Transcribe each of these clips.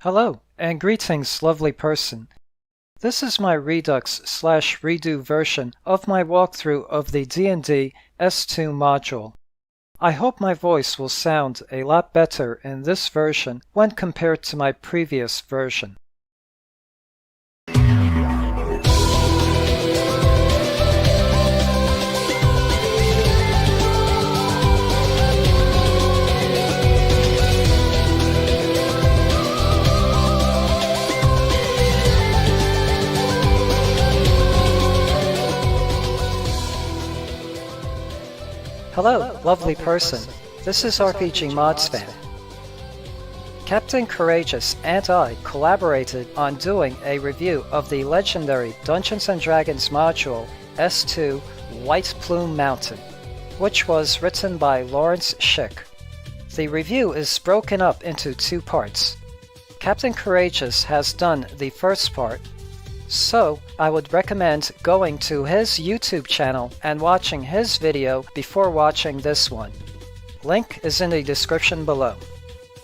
Hello, and greetings, lovely person. This is my Redux/redo version of my walkthrough of the D&D S2 module. I hope my voice will sound a lot better in this version when compared to my previous version. Hello, lovely person. This is RPGmodsFan. Captcorajus and I collaborated on doing a review of the legendary Dungeons & Dragons module S2 White Plume Mountain, which was written by Lawrence Schick. The review is broken up into two parts. Captcorajus has done the first part, so I would recommend going to his YouTube channel and watching his video before watching this one. Link is in the description below.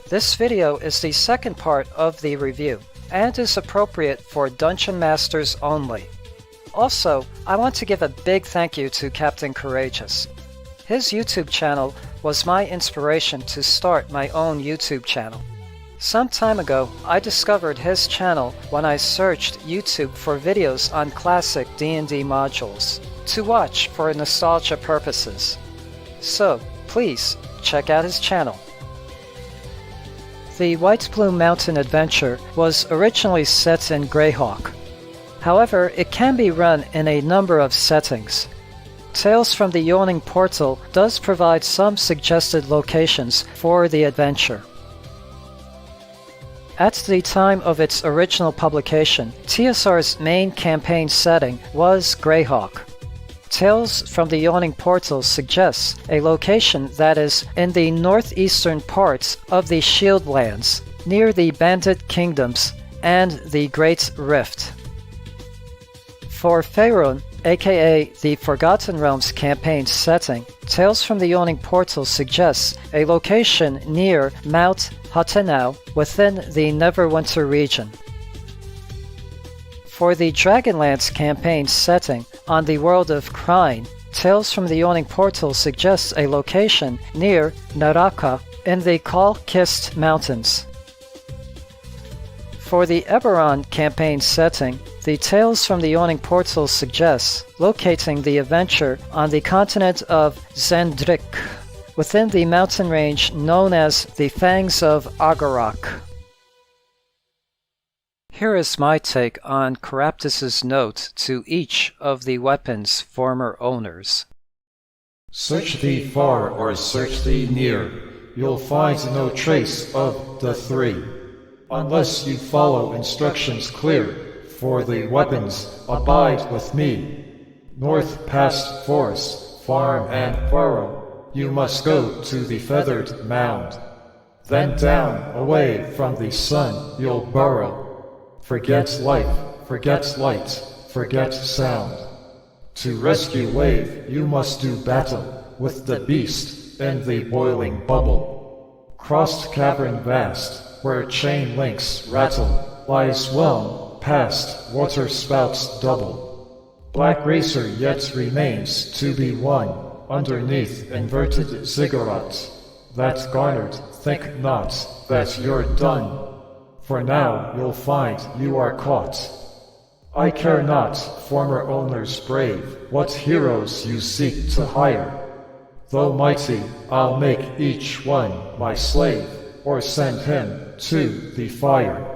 This video is the second part of the review and is appropriate for Dungeon Masters only. Also, I want to give a big thank you to Captcorajus. His YouTube channel was my inspiration to start my own YouTube channel. Some time ago, I discovered his channel when I searched YouTube for videos on classic D&D modules to watch for nostalgia purposes. So, please check out his channel. The White Plume Mountain adventure was originally set in Greyhawk. However, it can be run in a number of settings. Tales from the Yawning Portal does provide some suggested locations for the adventure. At the time of its original publication, TSR's main campaign setting was Greyhawk. Tales from the Yawning Portal suggests a location that is in the northeastern parts of the Shieldlands, near the Bandit Kingdoms and the Great Rift. For Faerun, aka the Forgotten Realms campaign setting, Tales from the Yawning Portal suggests a location near Mount Hatenau within the Neverwinter region. For the Dragonlance campaign setting on the world of Krine, Tales from the Yawning Portal suggests a location near Naraka in the Kalkist Mountains. For the Eberron campaign setting, the Tales from the Yawning Portal suggests locating the adventure on the continent of Zendrik, within the mountain range known as the Fangs of Agarak. Here is my take on Keraptis' note to each of the weapon's former owners. Search thee far or search thee near, you'll find no trace of the three, unless you follow instructions clear. For the weapons abide with me. North past forest, farm and furrow, you must go to the feathered mound. Then down, away from the sun, you'll burrow. Forget life, forget light, forget sound. To rescue wave, you must do battle with the beast in the boiling bubble. Crossed cavern vast, where chain links rattle, lies whelm, past water spouts double. Blackrazor yet remains to be won, underneath inverted ziggurat. That garnered, think not that you're done, for now you'll find you are caught. I care not, former owners brave, what heroes you seek to hire. Though mighty, I'll make each one my slave, or send him to the fire.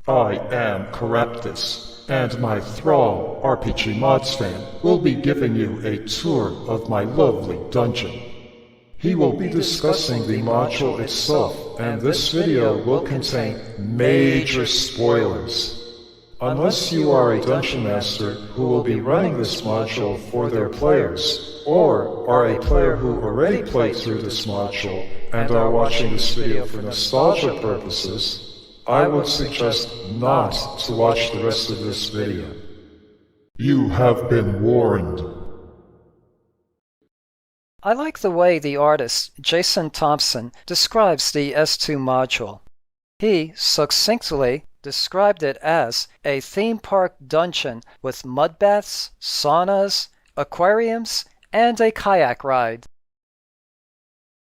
I am Keraptis, and my thrall, RPGmodsFan, will be giving you a tour of my lovely dungeon. He will be discussing the module itself, and this video will contain major spoilers. Unless you are a dungeon master who will be running this module for their players, or are a player who already played through this module and are watching this video for nostalgia purposes, I would suggest not to watch the rest of this video. You have been warned. I like the way the artist, Jason Thompson, describes the S2 module. He succinctly described it as a theme park dungeon with mud baths, saunas, aquariums, and a kayak ride.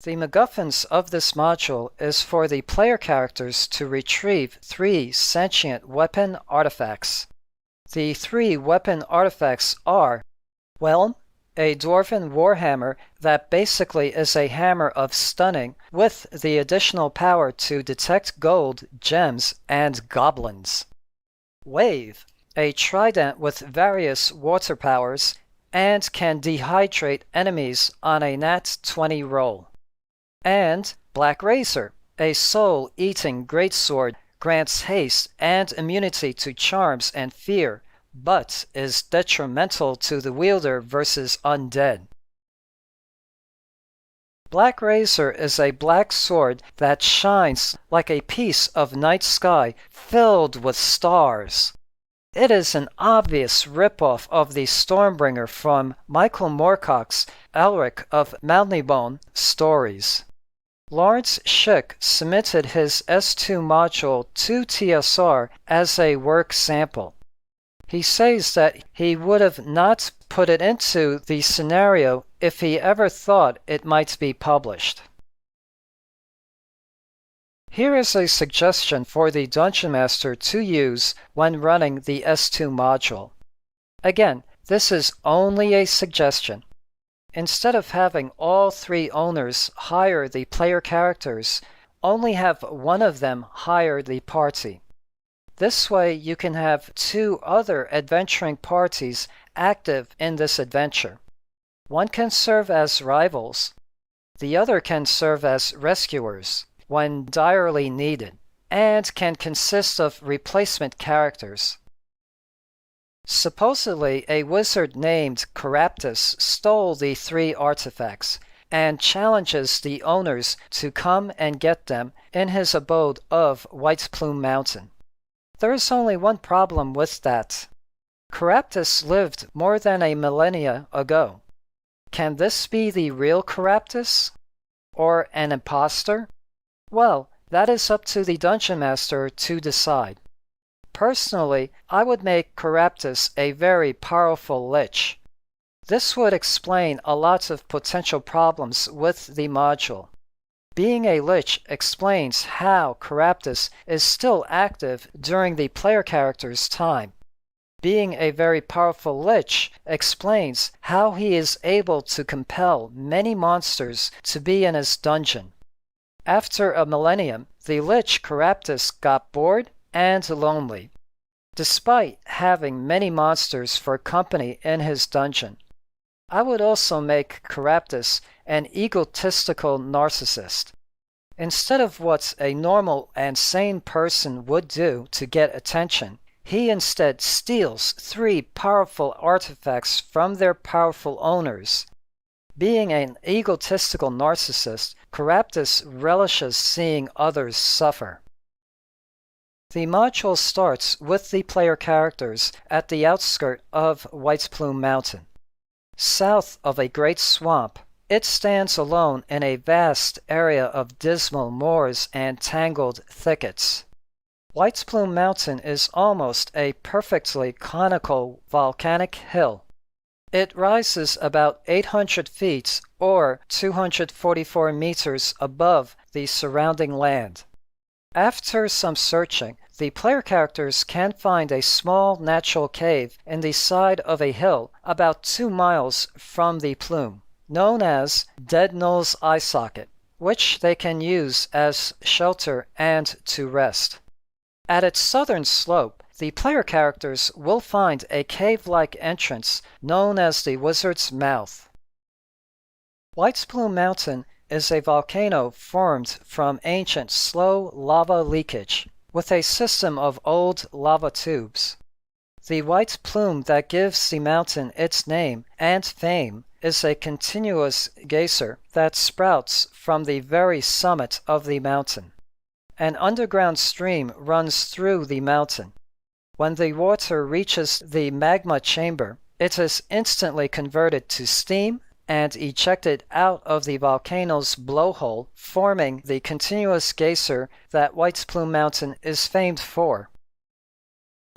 The MacGuffins of this module is for the player characters to retrieve 3 sentient weapon artifacts. The 3 weapon artifacts are, well, a dwarven warhammer that basically is a hammer of stunning with the additional power to detect gold, gems, and goblins. Wave, a trident with various water powers and can dehydrate enemies on a nat 20 roll. And Blackrazor, a soul-eating greatsword, grants haste and immunity to charms and fear, but is detrimental to the wielder versus undead. Blackrazor is a black sword that shines like a piece of night sky filled with stars. It is an obvious ripoff of the Stormbringer from Michael Moorcock's Elric of Malnibone stories. Lawrence Schick submitted his S2 module to TSR as a work sample. He says that he would have not put it into the scenario if he ever thought it might be published. Here is a suggestion for the Dungeon Master to use when running the S2 module. Again, this is only a suggestion. Instead of having all 3 owners hire the player characters, only have one of them hire the party. This way you can have 2 other adventuring parties active in this adventure. One can serve as rivals, the other can serve as rescuers when direly needed, and can consist of replacement characters. Supposedly, a wizard named Keraptis stole the 3 artifacts and challenges the owners to come and get them in his abode of Plume Mountain. There is only one problem with that. Keraptis lived more than a millennia ago. Can this be the real Keraptis? Or an imposter? Well, that is up to the Dungeon Master to decide. Personally, I would make Keraptis a very powerful lich. This would explain a lot of potential problems with the module. Being a lich explains how Keraptis is still active during the player character's time. Being a very powerful lich explains how he is able to compel many monsters to be in his dungeon. After a millennium, the lich Keraptis got bored and lonely, despite having many monsters for company in his dungeon. I would also make Keraptis an egotistical narcissist. Instead of what a normal and sane person would do to get attention, he instead steals 3 powerful artifacts from their powerful owners. Being an egotistical narcissist, Keraptis relishes seeing others suffer. The module starts with the player characters at the outskirts of Plume Mountain. South of a great swamp, it stands alone in a vast area of dismal moors and tangled thickets. Plume Mountain is almost a perfectly conical volcanic hill. It rises about 800 feet or 244 meters above the surrounding land. After some searching, the player characters can find a small natural cave in the side of a hill about 2 miles from the plume, known as Dead Knoll's Eye Socket, which they can use as shelter and to rest. At its southern slope, the player characters will find a cave-like entrance known as the Wizard's Mouth. Plume Mountain is a volcano formed from ancient slow lava leakage, with a system of old lava tubes. The white plume that gives the mountain its name and fame is a continuous geyser that sprouts from the very summit of the mountain. An underground stream runs through the mountain. When the water reaches the magma chamber, it is instantly converted to steam and ejected out of the volcano's blowhole, forming the continuous geyser that White Plume Mountain is famed for.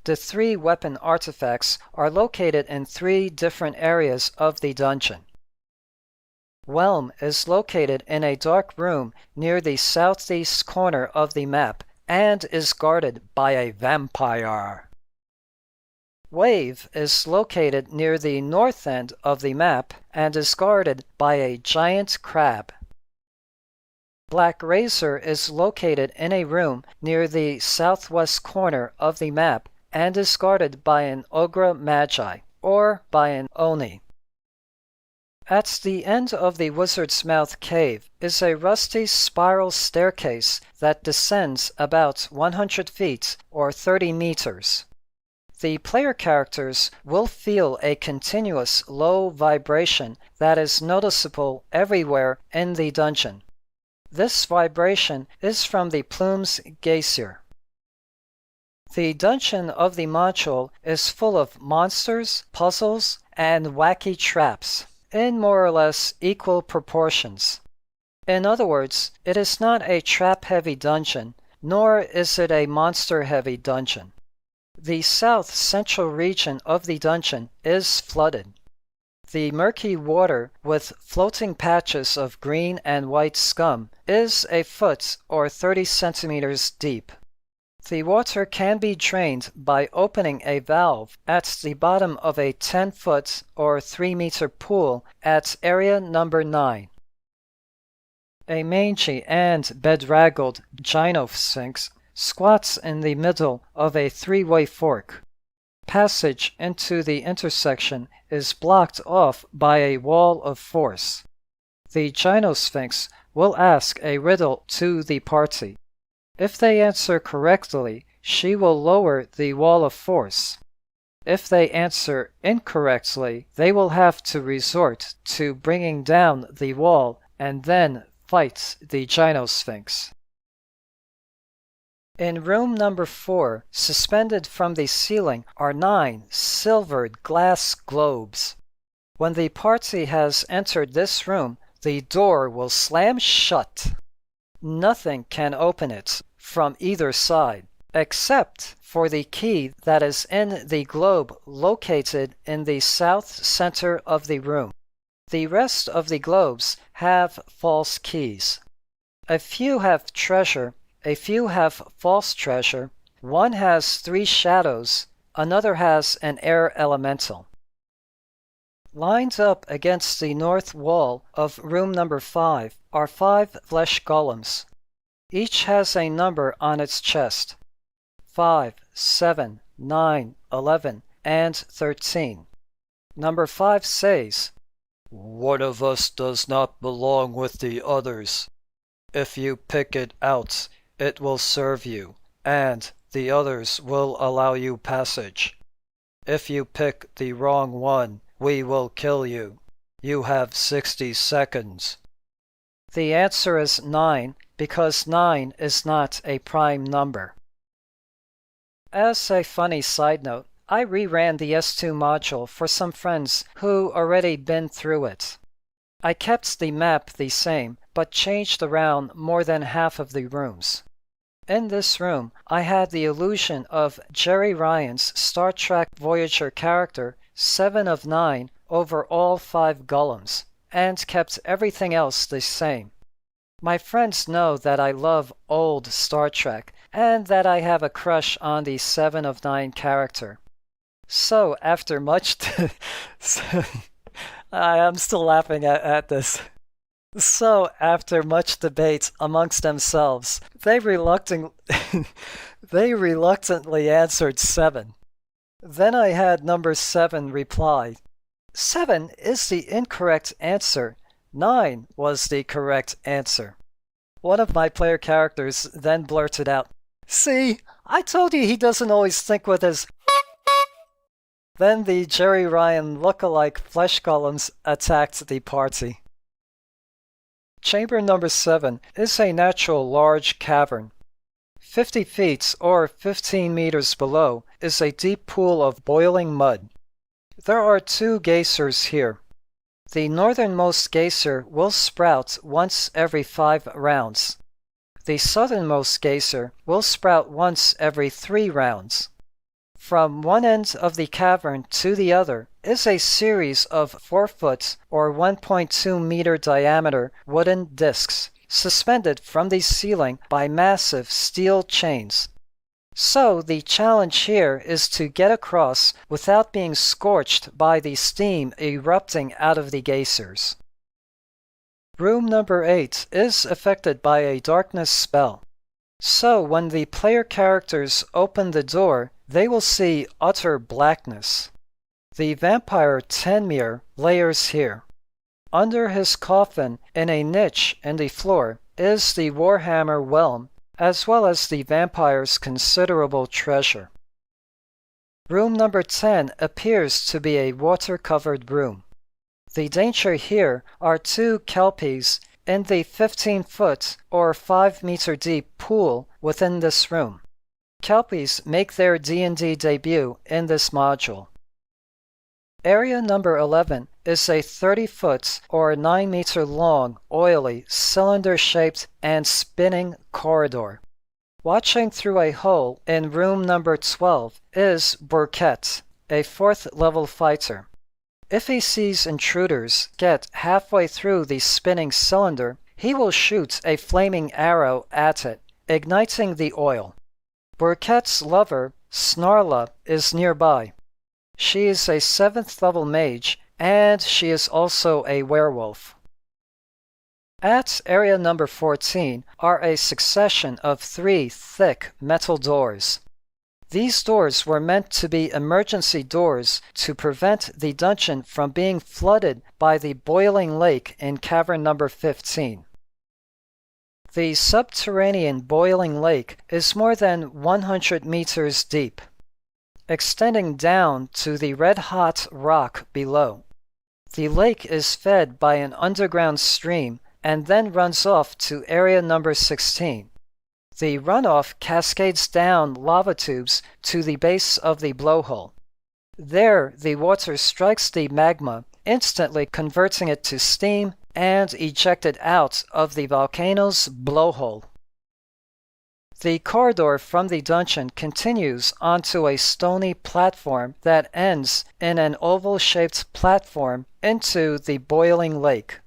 The 3 weapon artifacts are located in 3 different areas of the dungeon. Whelm is located in a dark room near the southeast corner of the map and is guarded by a vampire. Wave is located near the north end of the map and is guarded by a giant crab. Blackrazor is located in a room near the southwest corner of the map and is guarded by an Ogre Magi, or by an Oni. At the end of the Wizard's Mouth cave is a rusty spiral staircase that descends about 100 feet or 30 meters. The player characters will feel a continuous low vibration that is noticeable everywhere in the dungeon. This vibration is from the Plume's Geyser. The dungeon of the module is full of monsters, puzzles, and wacky traps, in more or less equal proportions. In other words, it is not a trap-heavy dungeon, nor is it a monster-heavy dungeon. The south-central region of the dungeon is flooded. The murky water with floating patches of green and white scum is a foot or 30 centimeters deep. The water can be drained by opening a valve at the bottom of a 10-foot or 3-meter pool at area number 9. A mangy and bedraggled gynosphinx squats in the middle of a 3-way fork. Passage into the intersection is blocked off by a wall of force. The gynosphinx will ask a riddle to the party. If they answer correctly, she will lower the wall of force. If they answer incorrectly, they will have to resort to bringing down the wall and then fight the gynosphinx. In room number 4, suspended from the ceiling, are 9 silvered glass globes. When the party has entered this room, the door will slam shut. Nothing can open it from either side, except for the key that is in the globe located in the south center of the room. The rest of the globes have false keys. A few have treasure, a few have false treasure, one has 3 shadows, another has an air elemental. Lined up against the north wall of room number 5 are 5 flesh golems. Each has a number on its chest: 5, 7, 9, 11, and 13. Number 5 says, "One of us does not belong with the others. If you pick it out, it will serve you, and the others will allow you passage. If you pick the wrong one, we will kill you. You have 60 seconds. The answer is 9, because 9 is not a prime number. As a funny side note, I reran the S2 module for some friends who already been through it. I kept the map the same, but changed around more than half of the rooms. In this room, I had the illusion of Jerry Ryan's Star Trek Voyager character, 7 of 9, over all 5 golems, and kept everything else the same. My friends know that I love old Star Trek, and that I have a crush on the 7 of 9 character. So, after much... I'm still laughing at this. So, after much debate amongst themselves, they reluctantly answered 7. Then I had number 7 reply, "7 is the incorrect answer. 9 was the correct answer." One of my player characters then blurted out, "See, I told you he doesn't always think with his..." Then the Jerry Ryan look-alike flesh golems attacked the party. Chamber number 7 is a natural large cavern. 50 feet or 15 meters below is a deep pool of boiling mud. There are 2 geysers here. The northernmost geyser will sprout once every 5 rounds. The southernmost geyser will sprout once every 3 rounds. From one end of the cavern to the other is a series of 4-foot or 1.2 meter diameter wooden discs, suspended from the ceiling by massive steel chains. So the challenge here is to get across without being scorched by the steam erupting out of the geysers. Room number 8 is affected by a darkness spell. So when the player characters open the door, they will see utter blackness. The vampire Tenmir layers here. Under his coffin, in a niche in the floor, is the Warhammer Whelm, as well as the vampire's considerable treasure. Room number 10 appears to be a water-covered room. The danger here are 2 kelpies in the 15-foot or 5-meter deep pool within this room. Kelpies make their D&D debut in this module. Area number 11 is a 30-foot or 9-meter long, oily, cylinder-shaped and spinning corridor. Watching through a hole in room number 12 is Burkett, a 4th-level fighter. If he sees intruders get halfway through the spinning cylinder, he will shoot a flaming arrow at it, igniting the oil. Burkett's lover, Snarla, is nearby. She is a 7th-level mage, and she is also a werewolf. At area number 14 are a succession of 3 thick metal doors. These doors were meant to be emergency doors to prevent the dungeon from being flooded by the boiling lake in cavern number 15. The subterranean boiling lake is more than 100 meters deep, extending down to the red-hot rock below. The lake is fed by an underground stream and then runs off to area number 16. The runoff cascades down lava tubes to the base of the blowhole. There, the water strikes the magma, instantly converting it to steam and ejected out of the volcano's blowhole. The corridor from the dungeon continues onto a stony platform that ends in an oval-shaped platform into the boiling lake.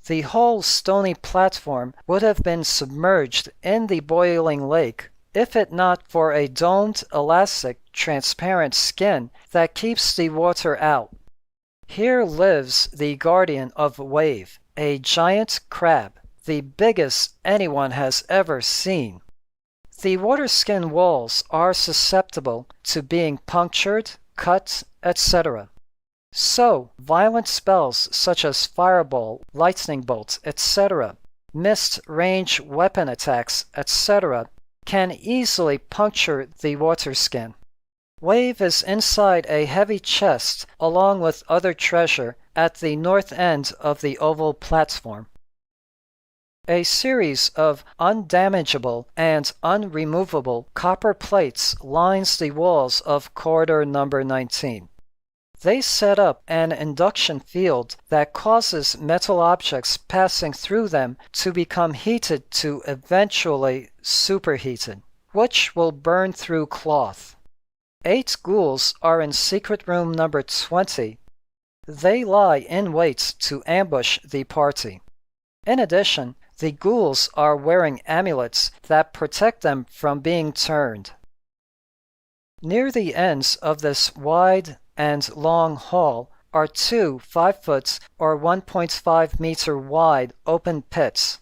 The whole stony platform would have been submerged in the boiling lake if it not for a domed, elastic, transparent skin that keeps the water out. Here lives the guardian of Wave, a giant crab, the biggest anyone has ever seen. The water skin walls are susceptible to being punctured, cut, etc. So, violent spells such as Fireball, Lightning Bolt, etc., missed range weapon attacks, etc., can easily puncture the water skin. Wave is inside a heavy chest along with other treasure at the north end of the oval platform. A series of undamageable and unremovable copper plates lines the walls of corridor number 19. They set up an induction field that causes metal objects passing through them to become heated to eventually superheated, which will burn through cloth. 8 ghouls are in secret room number 20. They lie in wait to ambush the party. In addition, the ghouls are wearing amulets that protect them from being turned. Near the ends of this wide and long hall are 2 5-foot or 1.5 meter wide open pits.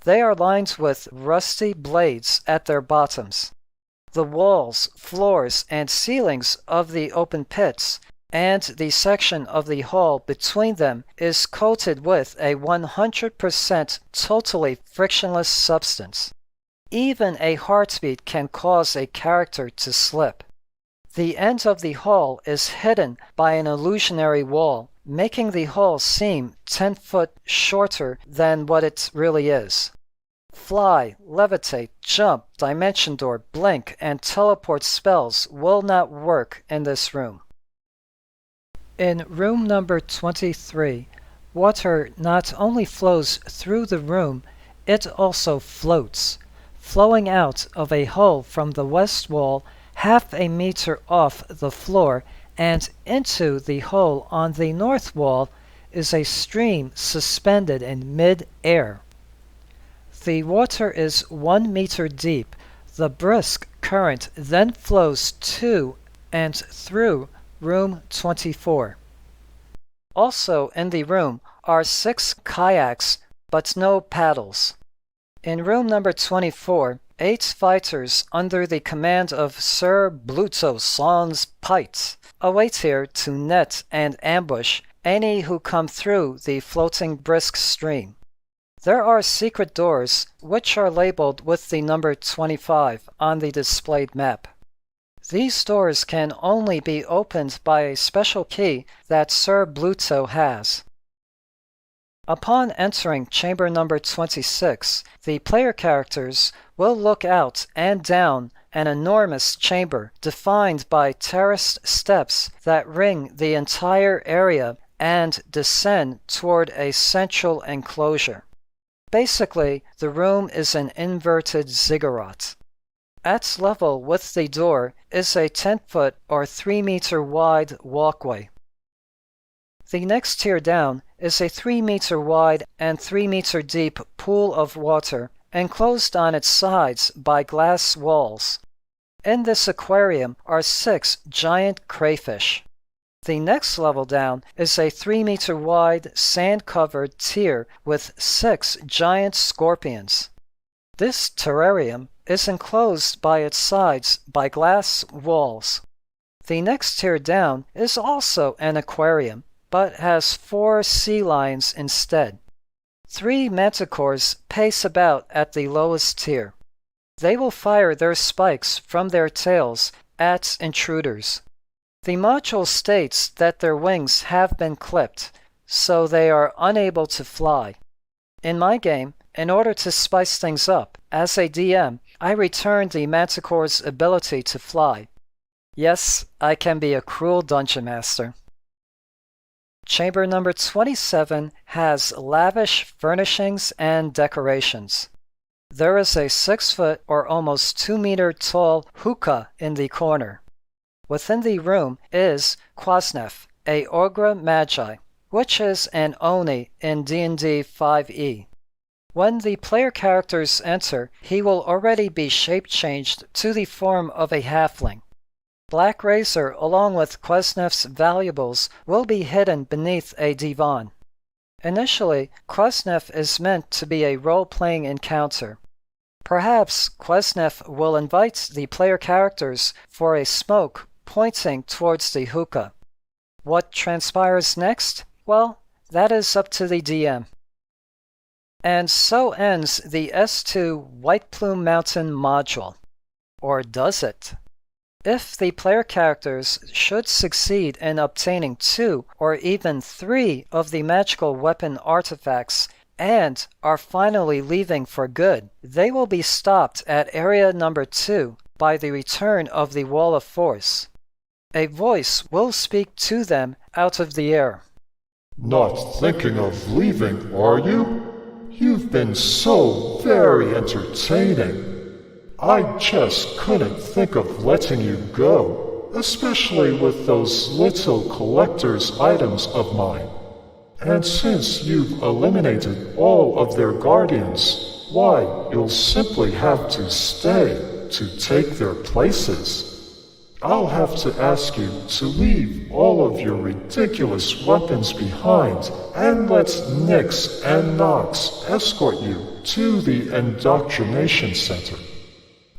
They are lined with rusty blades at their bottoms. The walls, floors, and ceilings of the open pits and the section of the hall between them is coated with a 100% totally frictionless substance. Even a heartbeat can cause a character to slip. The end of the hall is hidden by an illusionary wall, making the hall seem 10 foot shorter than what it really is. Fly, levitate, jump, dimension door, blink, and teleport spells will not work in this room. In room number 23 Water not only flows through the room, it also floats, flowing out of a hole from the west wall half a meter off the floor, and into the hole on the north wall is a stream suspended in mid-air. The water is 1 meter deep. The brisk current then flows to and through room 24. Also in the room are 6 kayaks, but no paddles. In room number 24, 8 fighters under the command of Sir Bluto Sans Pite await here to net and ambush any who come through the floating brisk stream. There are secret doors, which are labeled with the number 25 on the displayed map. These doors can only be opened by a special key that Sir Bluto has. Upon entering chamber number 26, the player characters will look out and down an enormous chamber defined by terraced steps that ring the entire area and descend toward a central enclosure. Basically, the room is an inverted ziggurat. At level with the door is a 10-foot or 3-meter wide walkway. The next tier down is a 3-meter wide and 3-meter deep pool of water enclosed on its sides by glass walls. In this aquarium are 6 giant crayfish. The next level down is a 3-meter wide sand-covered tier with 6 giant scorpions. This terrarium is enclosed by its sides by glass walls. The next tier down is also an aquarium, but has 4 sea lions instead. 3 manticores pace about at the lowest tier. They will fire their spikes from their tails at intruders. The module states that their wings have been clipped, so they are unable to fly. In my game, in order to spice things up, as a DM, I returned the manticore's ability to fly. Yes, I can be a cruel dungeon master. Chamber number 27 has lavish furnishings and decorations. There is a 6-foot or almost 2-meter tall hookah in the corner. Within the room is Kwasnef, a Ogre Magi, which is an Oni in D&D 5e. When the player characters enter, he will already be shape-changed to the form of a halfling. Blackrazor, along with Kwasnef's valuables, will be hidden beneath a divan. Initially, Kwasnef is meant to be a role-playing encounter. Perhaps Kwasnef will invite the player characters for a smoke pointing towards the hookah. What transpires next? Well, that is up to the DM. And so ends the S2 White Plume Mountain module. Or does it? If the player characters should succeed in obtaining 2 or even 3 of the magical weapon artifacts and are finally leaving for good, they will be stopped at area number 2 by the return of the Wall of Force. A voice will speak to them out of the air. Not thinking of leaving, are you? You've been so very entertaining. I just couldn't think of letting you go, especially with those little collector's items of mine. And since you've eliminated all of their guardians, why, you'll simply have to stay to take their places. I'll have to ask you to leave all of your ridiculous weapons behind and let Nyx and Nox escort you to the indoctrination center.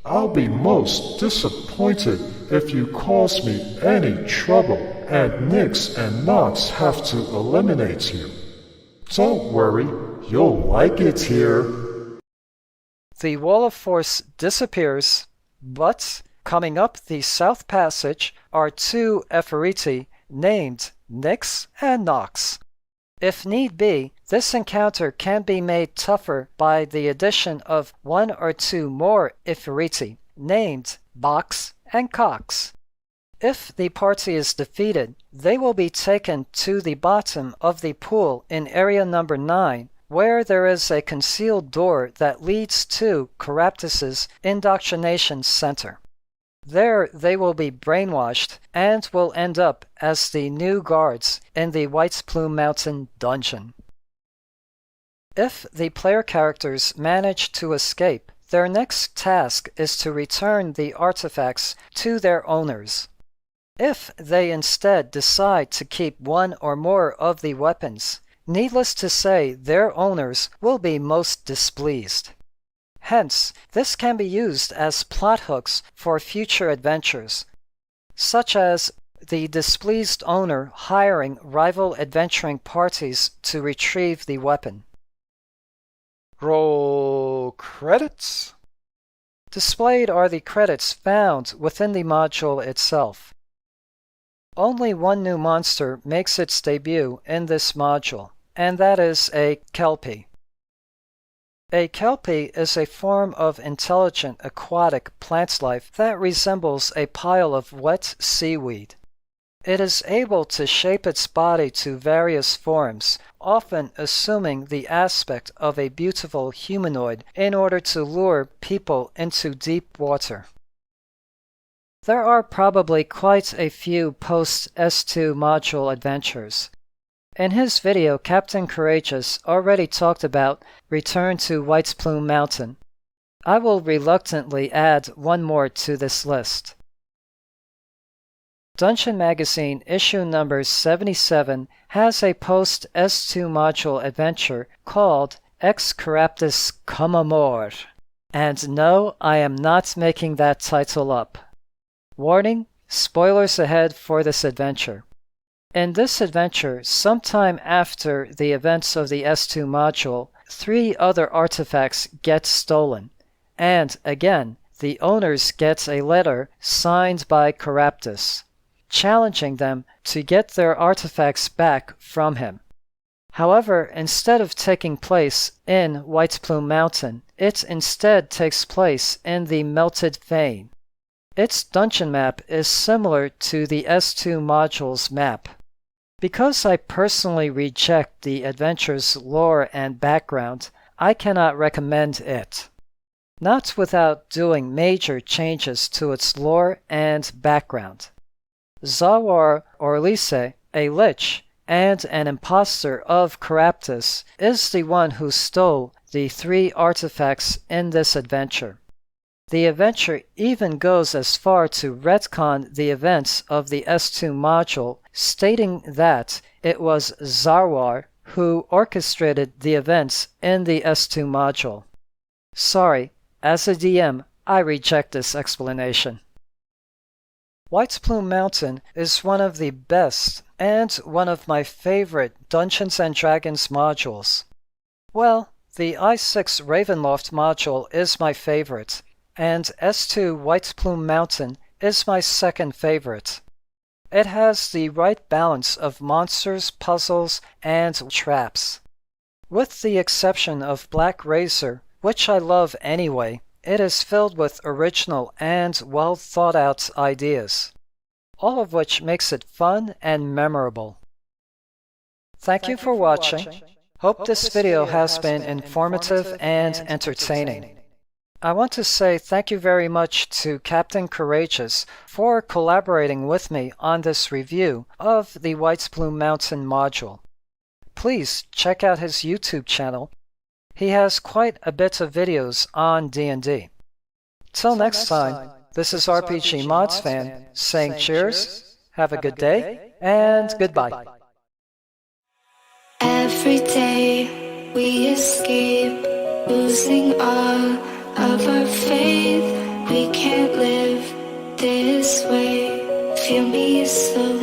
I'll be most disappointed if you cause me any trouble and Nyx and Nox have to eliminate you. Don't worry, you'll like it here. The Wall of Force disappears, but coming up the South Passage are 2 Ephoriti named Nyx and Nox. If need be, this encounter can be made tougher by the addition of 1 or 2 more Ephoriti named Box and Cox. If the party is defeated, they will be taken to the bottom of the pool in area number 9, where there is a concealed door that leads to Keraptis' indoctrination center. There they will be brainwashed and will end up as the new guards in the Plume Mountain dungeon. If the player characters manage to escape, their next task is to return the artifacts to their owners. If they instead decide to keep one or more of the weapons, needless to say, their owners will be most displeased. Hence, this can be used as plot hooks for future adventures, such as the displeased owner hiring rival adventuring parties to retrieve the weapon. Roll credits. Displayed are the credits found within the module itself. Only one new monster makes its debut in this module, and that is a Kelpie. A Kelpie is a form of intelligent aquatic plant life that resembles a pile of wet seaweed. It is able to shape its body to various forms, often assuming the aspect of a beautiful humanoid in order to lure people into deep water. There are probably quite a few post-S2 module adventures. In his video, Captcorajus already talked about Return to Plume Mountain. I will reluctantly add one more to this list. Dungeon Magazine issue number 77 has a post-S2 module adventure called Ex Keraptis Come Amor. And no, I am not making that title up. Warning, spoilers ahead for this adventure. In this adventure, sometime after the events of the S2 module, 3 other artifacts get stolen, and again, the owners get a letter signed by Keraptis, challenging them to get their artifacts back from him. However, instead of taking place in Plume Mountain, it instead takes place in the Melted Vein. Its dungeon map is similar to the S2 module's map. Because I personally reject the adventure's lore and background, I cannot recommend it. Not without doing major changes to its lore and background. Zawar Orlise, a lich and an impostor of Keraptis, is the one who stole the 3 artifacts in this adventure. The adventure even goes as far to retcon the events of the S2 module, stating that it was Zawar who orchestrated the events in the S2 module. Sorry, as a DM, I reject this explanation. Plume Mountain is one of the best and one of my favorite Dungeons & Dragons modules. Well, the I6 Ravenloft module is my favorite, and S2 Plume Mountain is my second favorite. It has the right balance of monsters, puzzles, and traps. With the exception of Blackrazor, which I love anyway, it is filled with original and well-thought-out ideas, all of which makes it fun and memorable. Thank you for watching. Hope this video has been informative and entertaining. I want to say thank you very much to Captcorajus for collaborating with me on this review of the Plume Mountain module. Please check out his YouTube channel. He has quite a bit of videos on D&D. Till next time, this is RPGmodsFan saying cheers, have a good day, and goodbye. Every day we escape, losing all of our faith. We can't live this way. Feel me slow